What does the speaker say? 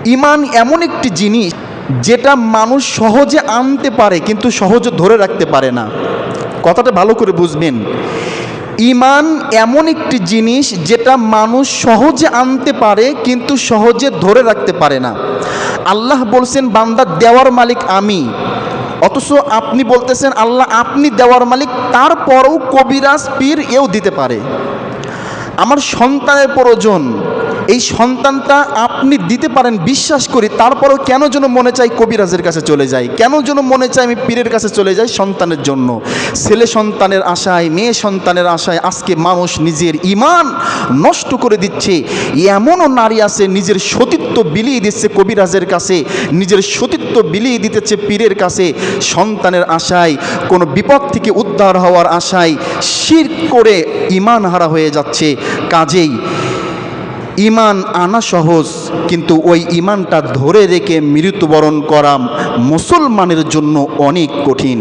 ঈমান এমন একটি জিনিস যেটা মানুষ সহজে আনতে পারে কিন্তু সহজে ধরে রাখতে পারে না। কথাটা ভালো করে বুঝবেন। ঈমান এমন একটি জিনিস যেটা মানুষ সহজে আনতে পারে কিন্তু সহজে ধরে রাখতে পারে না। আল্লাহ বলছেন বান্দা দেওয়ার মালিক আমি, অথচ আপনি বলতেছেন আল্লাহ আপনি দেওয়ার মালিক, তারপরেও কবিরাজ পীর এও দিতে পারে। আমার সন্তানের প্রয়োজন, এই সন্তানটা আপনি দিতে পারেন বিশ্বাস করি, তারপরেও কেন যেন মনে চাই কবিরাজের কাছে চলে যাই, কেন যেন মনে চাই আমি পীরের কাছে চলে যাই সন্তানের জন্য। ছেলে সন্তানের আশায়, মেয়ে সন্তানের আশায় আজকে মানুষ নিজের ঈমান নষ্ট করে দিচ্ছে। এমনও নারী আছে নিজের সতীত্ব বিলিয়ে দিচ্ছে কবিরাজের কাছে, নিজের সতীত্ব বিলিয়ে দিতেছে পীরের কাছে, সন্তানের আশায়, কোনো বিপদ থেকে উদ্ধার হওয়ার আশায় শিরক করে ঈমান হারা হয়ে যাচ্ছে। কাজেই ঈমান আনা সহজ, কিন্তু ওই ঈমানটা ধরে রেখে মৃত্যুবরণ করা মুসলমানের জন্য অনেক কঠিন।